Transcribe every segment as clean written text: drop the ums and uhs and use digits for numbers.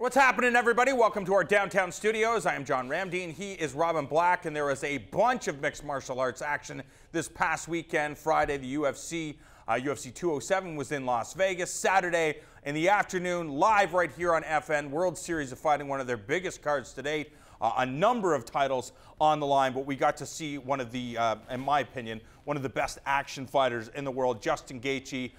What's happening, everybody? Welcome to our downtown studios. I am John Ramdeen. He is Robin Black, and there was a bunch of mixed martial arts action this past weekend. Friday, the UFC 207 was in Las Vegas. Saturday in the afternoon, live right here on FN, World Series of Fighting, one of their biggest cards to date. A number of titles on the line, but we got to see one of the, in my opinion, one of the best action fighters in the world, Justin Gaethje,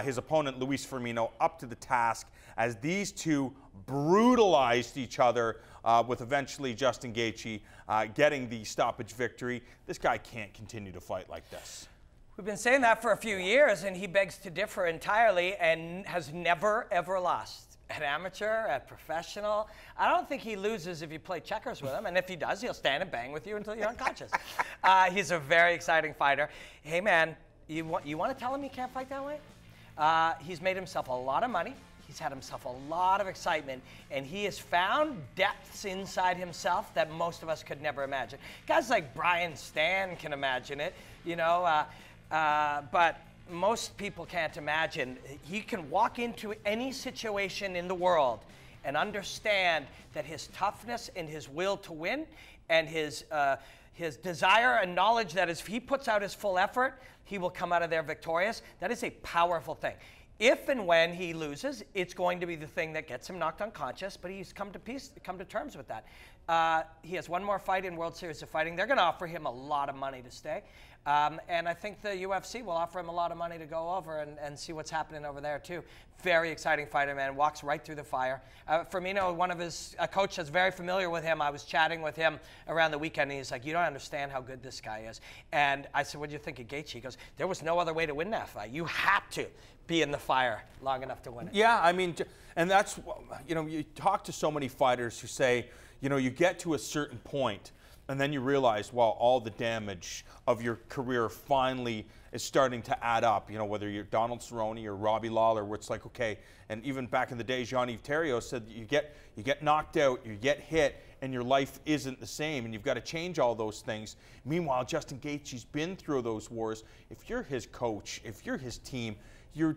his opponent, Luis Firmino, up to the task as these two brutalized each other, with eventually Justin Gaethje getting the stoppage victory. This guy can't continue to fight like this. We've been saying that for a few years, and he begs to differ entirely and has never, ever lost. At amateur, at professional. I don't think he loses if you play checkers with him, and if he does, he'll stand and bang with you until you're unconscious. He's a very exciting fighter. Hey, man, you want to tell him he can't fight that way? He's made himself a lot of money. He's had himself a lot of excitement, and he has found depths inside himself that most of us could never imagine. Guys like Brian Stan can imagine it, you know, but most people can't imagine. He can walk into any situation in the world and understand that his toughness and his will to win and his desire and knowledge that if he puts out his full effort, he will come out of there victorious. That is a powerful thing. If and when he loses, it's going to be the thing that gets him knocked unconscious, but he's come to terms with that. He has one more fight in World Series of Fighting. They're going to offer him a lot of money to stay. And I think the UFC will offer him a lot of money to go over and see what's happening over there, too. Very exciting fighter, man. Walks right through the fire. Firmino, one of his coach is very familiar with him. I was chatting with him around the weekend, and he's like, you don't understand how good this guy is. And I said, what do you think of Gaethje? He goes, there was no other way to win that fight. You had to be in the fire long enough to win it. Yeah, I mean, and that's, you know, you talk to so many fighters who say, you know, you get to a certain point, and then you realize, well, all the damage of your career finally is starting to add up. You know, whether you're Donald Cerrone or Robbie Lawler, where it's like, okay, and even back in the day, Jean-Yves Theriault said you get knocked out, you get hit, and your life isn't the same, and you've got to change all those things. Meanwhile, Justin Gaethje's been through those wars. If you're his coach, if you're his team, you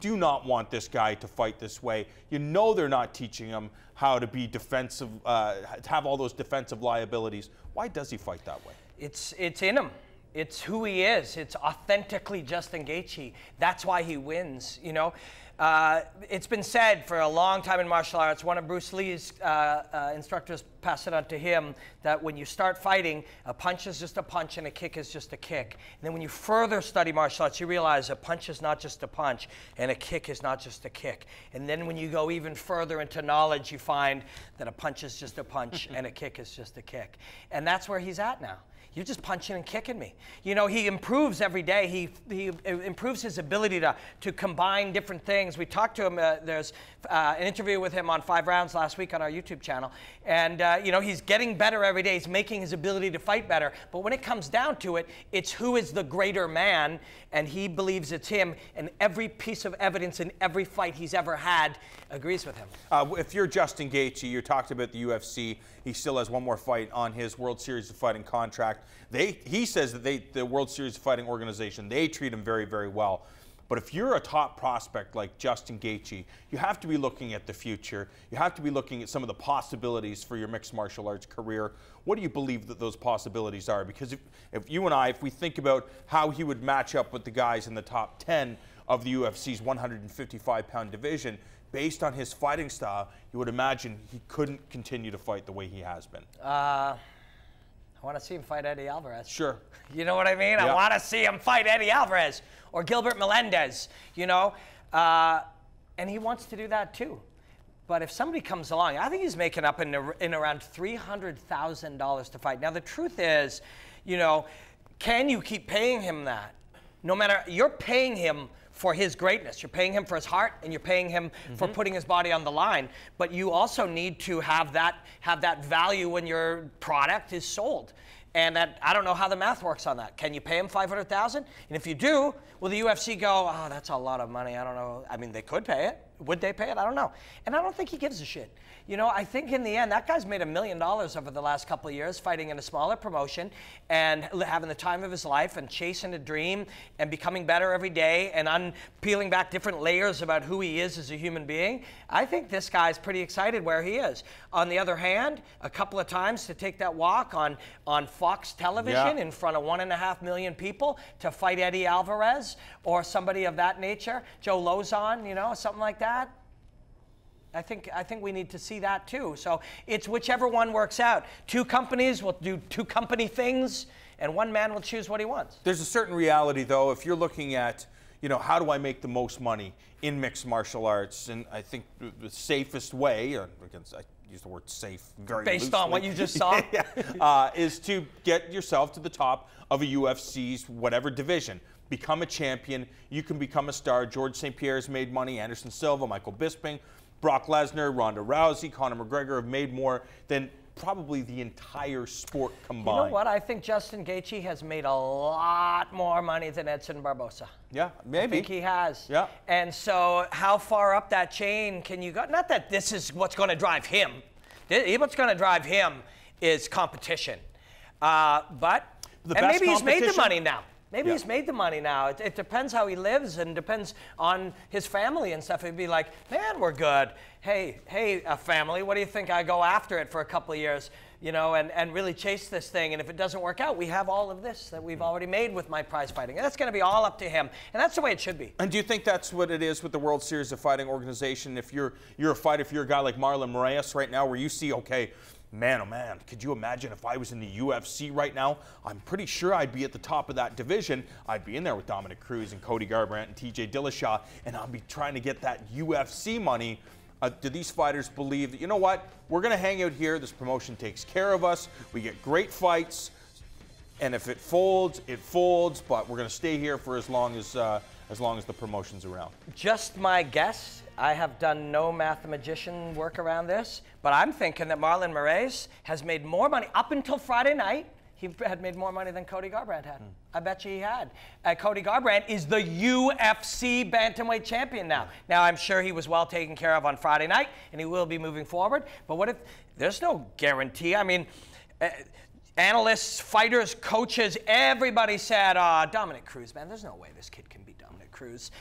do not want this guy to fight this way. You know they're not teaching him how to be defensive, to have all those defensive liabilities. Why does he fight that way? It's in him. It's who he is. It's authentically Justin Gaethje. That's why he wins, you know. It's been said for a long time in martial arts, one of Bruce Lee's instructors passed it on to him, that when you start fighting, a punch is just a punch and a kick is just a kick. And then when you further study martial arts, you realize a punch is not just a punch and a kick is not just a kick. And then when you go even further into knowledge, you find that a punch is just a punch and a kick is just a kick. And that's where he's at now. You're just punching and kicking me. You know, he improves every day. He improves his ability to combine different things. We talked to him. There's an interview with him on 5 Rounds last week on our YouTube channel. And, you know, he's getting better every day. He's making his ability to fight better. But when it comes down to it, it's who is the greater man. And he believes it's him. And every piece of evidence in every fight he's ever had agrees with him. If you're Justin Gaethje, you talked about the UFC. He still has one more fight on his World Series of Fighting contract. He says that the World Series of Fighting organization, they treat him very, very well. But if you're a top prospect like Justin Gaethje, you have to be looking at the future. You have to be looking at some of the possibilities for your mixed martial arts career. What do you believe that those possibilities are? Because if you and I, if we think about how he would match up with the guys in the top 10 of the UFC's 155-pound division, based on his fighting style, you would imagine he couldn't continue to fight the way he has been. I want to see him fight Eddie Alvarez. Sure. You know what I mean? Yeah. I want to see him fight Eddie Alvarez or Gilbert Melendez, you know? And he wants to do that too. But if somebody comes along, I think he's making up in around $300,000 to fight. Now, the truth is, you know, can you keep paying him that? No matter, you're paying him for his greatness. You're paying him for his heart, and you're paying him for putting his body on the line. But you also need to have that value when your product is sold. And that, I don't know how the math works on that. Can you pay him $500,000? And if you do, will the UFC go, oh, that's a lot of money, I don't know. I mean, they could pay it. Would they pay it? I don't know. And I don't think he gives a shit. You know, I think in the end, that guy's made $1 million over the last couple of years fighting in a smaller promotion and having the time of his life and chasing a dream and becoming better every day and peeling back different layers about who he is as a human being. I think this guy's pretty excited where he is. On the other hand, a couple of times to take that walk on Fox television in front of 1.5 million people to fight Eddie Alvarez or somebody of that nature, Joe Lozon, you know, something like that. I think we need to see that too. So it's whichever one works out. Two companies will do two company things, and one man will choose what he wants. There's a certain reality, though, if you're looking at, you know, how do I make the most money in mixed martial arts? And I think the safest way, I use the word safe very based loosely, on what you just saw, is to get yourself to the top of a UFC's whatever division. Become a champion. You can become a star. George St. Pierre's made money. Anderson Silva, Michael Bisping, Brock Lesnar, Ronda Rousey, Conor McGregor have made more than probably the entire sport combined. You know what? I think Justin Gaethje has made a lot more money than Edson Barbosa. Yeah, maybe. I think he has. Yeah. And so how far up that chain can you go? Not that this is what's going to drive him. What's going to drive him is competition. But maybe he's made the money now. Maybe he's made the money now. It depends how he lives and depends on his family and stuff. He'd be like, man, we're good. Hey, family, what do you think? I go after it for a couple of years, you know, and really chase this thing. And if it doesn't work out, we have all of this that we've already made with my prize fighting. And that's going to be all up to him. And that's the way it should be. And do you think that's what it is with the World Series of Fighting organization? If you're a fighter, if you're a guy like Marlon Moraes right now, where you see, okay, man, oh man, could you imagine if I was in the UFC right now? I'm pretty sure I'd be at the top of that division. I'd be in there with Dominic Cruz and Cody Garbrandt and TJ Dillashaw, and I'll be trying to get that UFC money. Do these fighters believe that, you know what, we're going to hang out here, this promotion takes care of us, we get great fights, and if it folds, but we're going to stay here for as long as the promotion's around? Just my guess. I have done no mathematician work around this, but I'm thinking that Marlon Moraes has made more money up until Friday night. He had made more money than Cody Garbrandt had. I bet you he had. Cody Garbrandt is the UFC bantamweight champion now. Now, I'm sure he was well taken care of on Friday night, and he will be moving forward. But what if there's no guarantee? I mean, analysts, fighters, coaches, everybody said, Dominic Cruz, man, there's no way this kid can beat Dominic Cruz.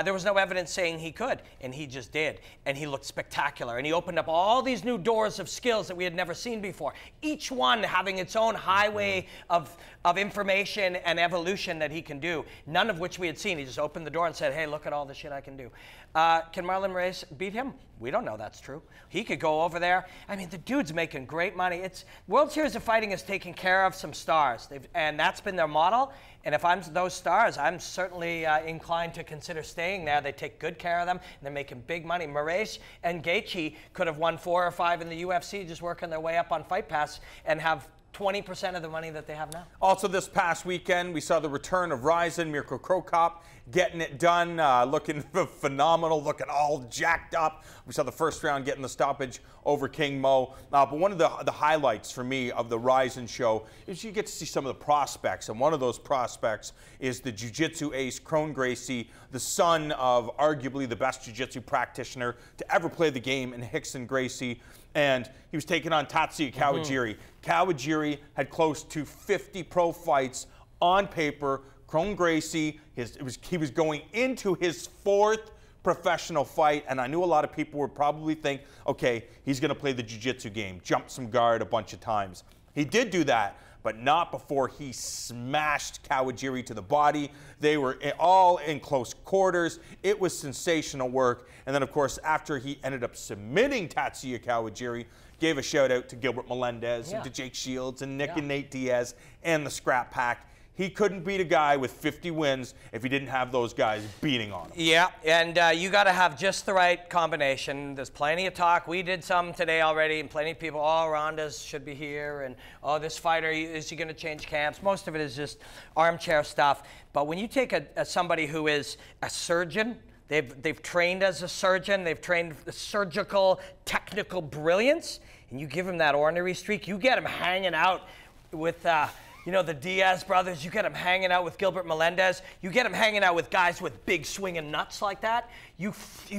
There was no evidence saying he could, and he just did. And he looked spectacular. And he opened up all these new doors of skills that we had never seen before, each one having its own highway of information and evolution that he can do, none of which we had seen. He just opened the door and said, hey, look at all the shit I can do. Can Marlon Moraes beat him? We don't know that's true. He could go over there. I mean, the dude's making great money. It's World Series of Fighting is taking care of some stars, and that's been their model. And if I'm those stars, I'm certainly inclined to consider staying there. They take good care of them, and they're making big money. Moraes and Gaethje could have won 4 or 5 in the UFC just working their way up on Fight Pass and have 20% of the money that they have now. Also this past weekend, we saw the return of RIZIN, Mirko Cro Cop, getting it done, looking phenomenal, looking all jacked up. We saw the first round getting the stoppage over King Mo. But one of the highlights for me of the RIZIN show is you get to see some of the prospects. And one of those prospects is the jiu-jitsu ace, Kron Gracie, the son of arguably the best jiu-jitsu practitioner to ever play the game in Rickson Gracie. And he was taking on Tatsuya Kawajiri. Kawajiri had close to 50 pro fights on paper. Kron Gracie, he was going into his 4th professional fight, and I knew a lot of people would probably think, okay, he's going to play the jiu-jitsu game, jump some guard a bunch of times. He did do that, but not before he smashed Kawajiri to the body. They were all in close quarters. It was sensational work. And then, of course, after he ended up submitting Tatsuya Kawajiri, gave a shout out to Gilbert Melendez and to Jake Shields and Nick and Nate Diaz and the Scrap Pack. He couldn't beat a guy with 50 wins if he didn't have those guys beating on him. Yeah, and you got to have just the right combination. There's plenty of talk. We did some today already, and plenty of people, oh, Ronda's should be here, and oh, this fighter, is he going to change camps? Most of it is just armchair stuff. But when you take somebody who is a surgeon, they've trained as a surgeon, they've trained surgical, technical brilliance, and you give him that ornery streak, you get him hanging out with You know, the Diaz brothers, you get them hanging out with Gilbert Melendez. You get them hanging out with guys with big swinging nuts like that. You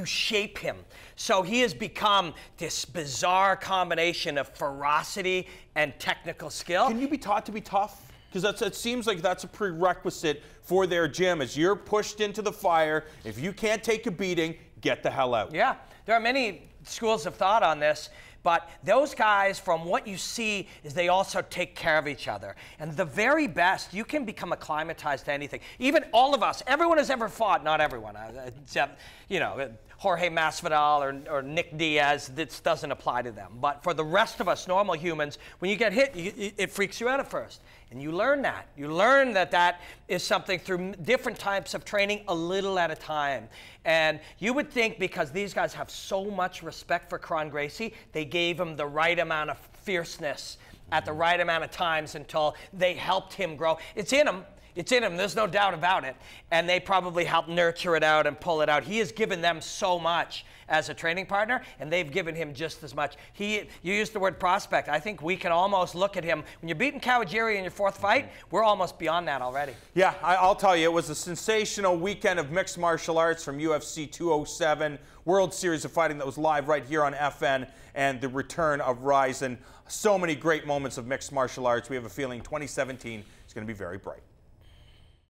shape him. So he has become this bizarre combination of ferocity and technical skill. Can you be taught to be tough? Because it seems like that's a prerequisite for their gym. As you're pushed into the fire, if you can't take a beating, get the hell out. Yeah, there are many schools of thought on this. But those guys, from what you see, is they also take care of each other. And the very best, you can become acclimatized to anything. Even all of us, everyone has ever fought, not everyone, except, you know, Jorge Masvidal or Nick Diaz, this doesn't apply to them. But for the rest of us, normal humans, when you get hit, it freaks you out at first. And you learn that. You learn that that is something through different types of training, a little at a time. And you would think because these guys have so much respect for Kron Gracie, they gave him the right amount of fierceness at the right amount of times until they helped him grow. It's in him. It's in him. There's no doubt about it. And they probably helped nurture it out and pull it out. He has given them so much as a training partner, and they've given him just as much. You used the word prospect. I think we can almost look at him. When you're beating Kawajiri in your fourth fight, we're almost beyond that already. Yeah, I'll tell you, it was a sensational weekend of mixed martial arts from UFC 207, World Series of Fighting that was live right here on FN, and the return of RIZIN. So many great moments of mixed martial arts. We have a feeling 2017 is going to be very bright.